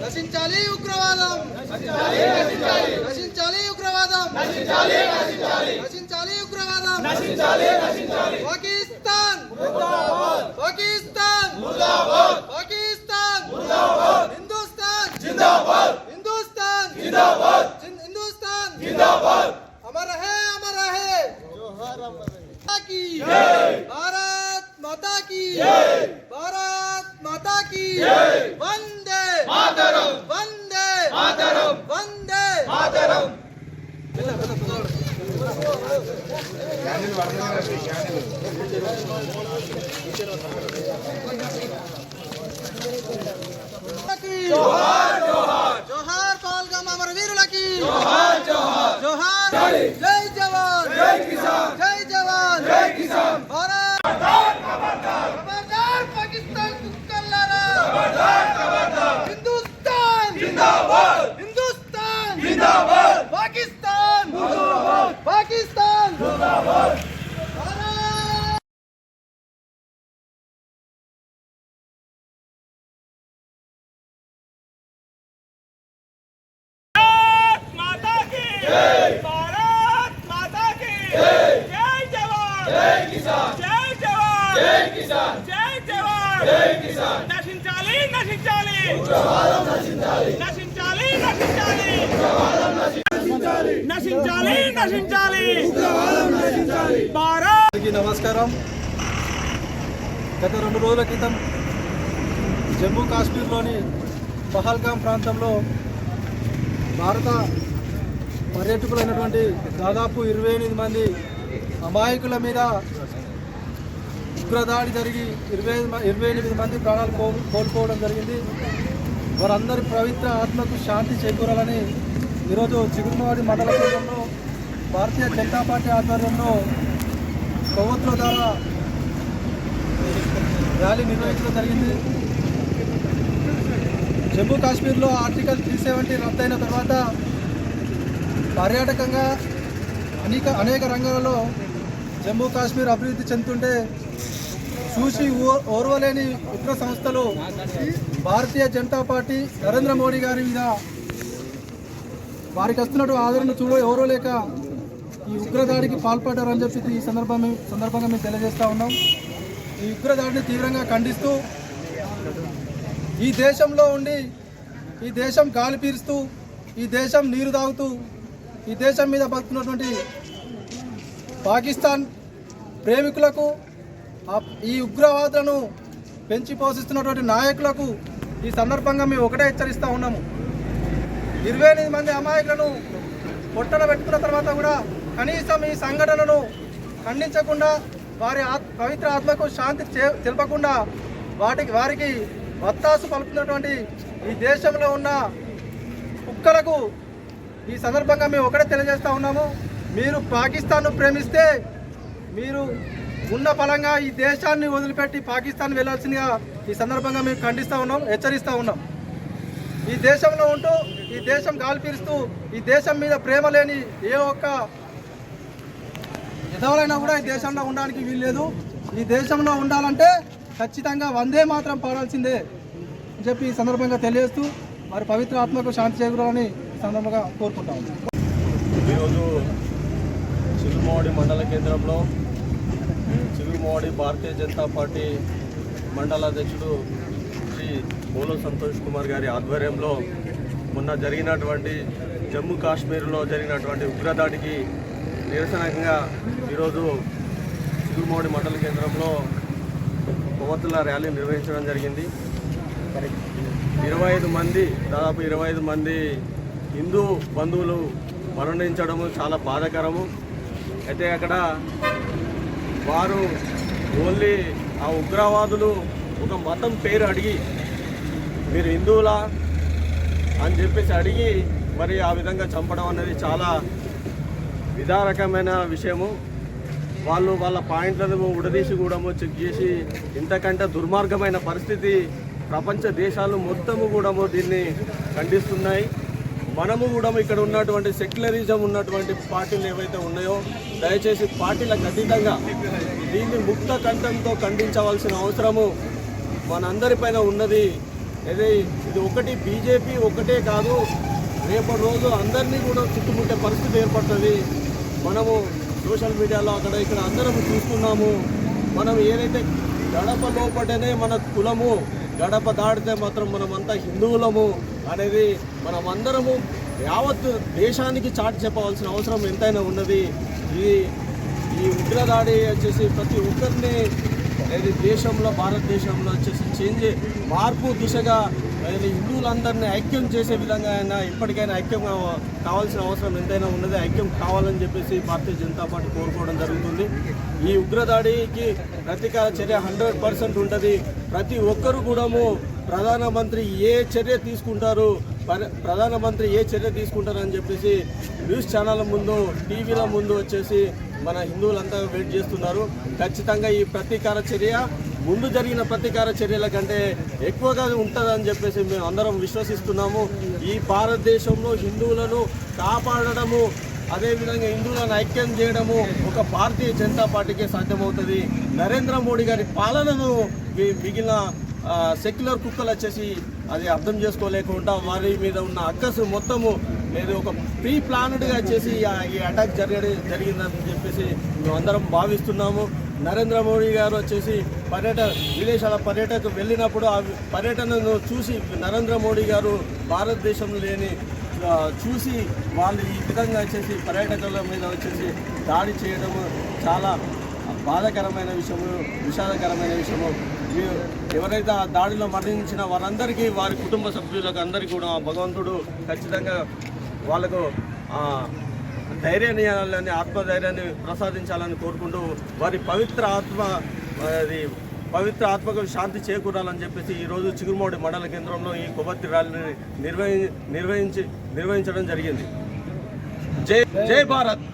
నశించాలి ఉగ్రవాదం, నశించాలి ఉగ్రవాదం, నశించాలి ఉగ్రవాదం, పాకిస్తాన్ పాకిస్తాన్ పాకిస్తాన్, హిందుస్థాన్ జిందాబాద్, హిందుస్థాన్ జిందాబాద్, హిందుస్థాన్ జిందాబాద్, అమర్ హై की भारत माता की भारत माता की वंदे मातरम, वंदे मातरम, वंदे मातरम। जोहार जोहार जोहार पहलगाम अमरवीरुलकी जोहार जोहार जोहार, जय जवान जय किसान, जय जवान जय किसान। भारत खबरदार पाकिस्तान कुक्कल्लारा, खबरदार हिंदुस्तान जिंदाबाद, हिंदुस्तान जिंदाबाद, पाकिस्तान मुर्दाबाद, पाकिस्तान मुर्दाबाद। भारत माता की जय जवान जय किसान, जय जवान जय किसान, जय जवान जय किसान। नशिंचाली नशिंचाली उग्रवादम, नशिंचाली नशिंचाली नशिंचाली उग्रवादम, नशिंचाली नशिंचाली नशिंचाली उग्रवादम, नशिंचाली। भारत की नमस्कारम। గత 2 రోజుల క్రితం జమ్మూ కాశ్మీర్లోని పహల్గాం ప్రాంతంలో భారత పర్యాటకులైనటువంటి దాదాపు 28 మంది అమాయకుల మీద ఉగ్రదాడి జరిగి 28 మంది ప్రాణాలు కోల్పోవడం జరిగింది. వారందరి పవిత్ర ఆత్మకు శాంతి చేకూరాలని ఈరోజు చిగురుమాడి మండల కేంద్రంలో భారతీయ జనతా పార్టీ ఆధ్వర్యంలో కొవ్వొత్తుల ద్వారా ర్యాలీ నిర్వహించడం జరిగింది. జమ్మూ కాశ్మీర్లో ఆర్టికల్ 370 రద్దయిన తర్వాత పర్యాటకంగా అనేక రంగాలలో జమ్మూ కాశ్మీర్ అభివృద్ధి చెందుతుంటే చూసి ఓర్వలేని ఉగ్ర సంస్థలు భారతీయ జనతా పార్టీ నరేంద్ర మోడీ గారి మీద వారికి వస్తున్నట్టు ఆదరణ ఓర్వలేక ఈ ఉగ్రదాడికి పాల్పడ్డారని చెప్పి ఈ సందర్భంగా మేము తెలియజేస్తూ ఉన్నాం. ఈ ఉగ్రదాడిని తీవ్రంగా ఖండిస్తూ ఈ దేశంలో ఉండి ఈ దేశం గాలి పీలుస్తూ ఈ దేశం నీరు తాగుతూ ఈ దేశం మీద బతుకున్నటువంటి పాకిస్తాన్ ప్రేమికులకు ఈ ఉగ్రవాదులను పెంచి పోషిస్తున్నటువంటి నాయకులకు ఈ సందర్భంగా మేము ఒకటే హెచ్చరిస్తూ ఉన్నాము. 28 మంది అమాయకులను పొట్టన పెట్టుకున్న తర్వాత కూడా కనీసం ఈ సంఘటనను ఖండించకుండా వారి పవిత్ర ఆత్మకు శాంతి తెలపకుండా వారికి వత్తాసు పలుకుతున్నటువంటి ఈ దేశంలో ఉన్న కుక్కలకు ఈ సందర్భంగా మేము ఒకటే తెలియజేస్తూ ఉన్నాము. మీరు పాకిస్తాన్ను ప్రేమిస్తే మీరు ఉన్న ఫలంగా ఈ దేశాన్ని వదిలిపెట్టి పాకిస్తాన్ వెళ్లాల్సిందిగా ఈ సందర్భంగా మేము ఖండిస్తూ ఉన్నాం, హెచ్చరిస్తూ ఉన్నాం. ఈ దేశంలో ఉంటూ ఈ దేశం గాలి పీలుస్తూ ఈ దేశం మీద ప్రేమ లేని ఏ ఒక్క ఎదవలైనా కూడా ఈ దేశంలో ఉండడానికి వీల్లేదు. ఈ దేశంలో ఉండాలంటే ఖచ్చితంగా వందే మాత్రం పాడాల్సిందే అని చెప్పి ఈ సందర్భంగా తెలియజేస్తూ వారి పవిత్ర ఆత్మకు శాంతి చేకూరాలని ఈ సందర్భంగా కోరుకుంటాము. ఈరోజు చిగురుమాడి మండల కేంద్రంలో చిగురుమాడి భారతీయ జనతా పార్టీ మండల అధ్యక్షుడు శ్రీ పోలో సంతోష్ కుమార్ గారి ఆధ్వర్యంలో మొన్న జరిగినటువంటి జమ్మూ కాశ్మీర్లో జరిగినటువంటి ఉగ్రదాడికి నిరసనంగా ఈరోజు చిగురుమాడి మండల కేంద్రంలో కొవ్వొత్తుల ర్యాలీ నిర్వహించడం జరిగింది. 25 మంది దాదాపు 25 మంది హిందూ బంధువులు మరణించడము చాలా బాధాకరము. అయితే అక్కడ వారు ఓన్లీ ఆ ఉగ్రవాదులు ఒక మతం పేరు అడిగి మీరు హిందువులా అని చెప్పేసి అడిగి మరి ఆ విధంగా చంపడం అనేది చాలా విధారకమైన విషయము. వాళ్ళు వాళ్ళ పాయింట్లను ఉడదీసి కూడా చెక్ చేసి ఇంతకంటే దుర్మార్గమైన పరిస్థితి ప్రపంచ దేశాలు మొత్తము కూడా దీన్ని ఖండిస్తున్నాయి. మనము కూడా ఇక్కడ ఉన్నటువంటి సెక్యులరిజం ఉన్నటువంటి పార్టీలు ఏవైతే ఉన్నాయో దయచేసి పార్టీలకు అతీతంగా దీన్ని ముక్త కంఠంతో ఖండించవలసిన అవసరము మనందరిపైన ఉన్నది. ఇది ఒకటి బీజేపీ ఒకటే కాదు, రేపటి రోజు అందరినీ కూడా చుట్టుముట్టే పరిస్థితి ఏర్పడుతుంది. మనము సోషల్ మీడియాలో అక్కడ ఇక్కడ అందరం చూస్తున్నాము. మనం ఏదైతే గడప లోపటనే మన కులము, గడప దాటితే మాత్రం మనమంతా హిందువులము అనేది మనమందరము యావత్ దేశానికి చాటి చెప్పవలసిన అవసరం ఎంతైనా ఉన్నది. ఈ ఉగ్రదాడి వచ్చేసి ప్రతి ఒక్కరిని దేశంలో భారతదేశంలో వచ్చేసి మార్పు దిశగా హిందువులందరినీ ఐక్యం చేసే విధంగా అయినా ఇప్పటికైనా ఐక్యం కావాల్సిన అవసరం ఎంతైనా ఉన్నది. ఐక్యం కావాలని చెప్పేసి భారతీయ జనతా పార్టీ కోరుకోవడం జరుగుతుంది. ఈ ఉగ్రదాడికి ప్రతీకార చర్య 100% ఉంటుంది. ప్రతి ఒక్కరు కూడాము ప్రధానమంత్రి ఏ చర్య తీసుకుంటారని చెప్పేసి న్యూస్ ఛానళ్ళ ముందు, టీవీల ముందు వచ్చేసి మన హిందువులంతా వెయిట్ చేస్తున్నారు. ఖచ్చితంగా ఈ ప్రతీకార చర్య ముందు జరిగిన ప్రతీకార చర్యల కంటే ఎక్కువగా ఉంటుందని చెప్పేసి మేము అందరం విశ్వసిస్తున్నాము. ఈ భారతదేశంలో హిందువులను కాపాడడము, అదేవిధంగా హిందువులను ఐక్యం చేయడము ఒక భారతీయ జనతా పార్టీకే సాధ్యమవుతుంది. నరేంద్ర మోడీ గారి పాలనను మిగిలిన సెక్యులర్ కుక్కలు వచ్చేసి అది అర్థం చేసుకోలేకుండా వారి మీద ఉన్న అక్కసు మొత్తము లేదు ఒక ప్రీ ప్లాన్డ్గా వచ్చేసి ఈ అటాక్ జరిగిందని చెప్పేసి మేము అందరం భావిస్తున్నాము. నరేంద్ర మోడీ గారు వచ్చేసి విదేశాల పర్యటనకు వెళ్ళినప్పుడు ఆ పర్యటనను చూసి నరేంద్ర మోడీ గారు భారతదేశంలో చూసి వాళ్ళు ఈ విధంగా వచ్చేసి పర్యాటకుల మీద వచ్చేసి దాడి చేయడము చాలా బాధాకరమైన విషయము, విషాదకరమైన విషయము. ఎవరైతే ఆ దాడిలో మరణించిన వారందరికీ, వారి కుటుంబ సభ్యులకు అందరికీ కూడా భగవంతుడు ఖచ్చితంగా వాళ్ళకు ధైర్యాన్ని, ఆత్మధైర్యాన్ని ప్రసాదించాలని కోరుకుంటూ వారి పవిత్ర ఆత్మకు శాంతి చేకూరాలని చెప్పేసి ఈరోజు చిగురుమూడి మండల కేంద్రంలో ఈ కొవ్వొత్తి ర్యాలీని నిర్వహించడం జరిగింది. జై భారత్.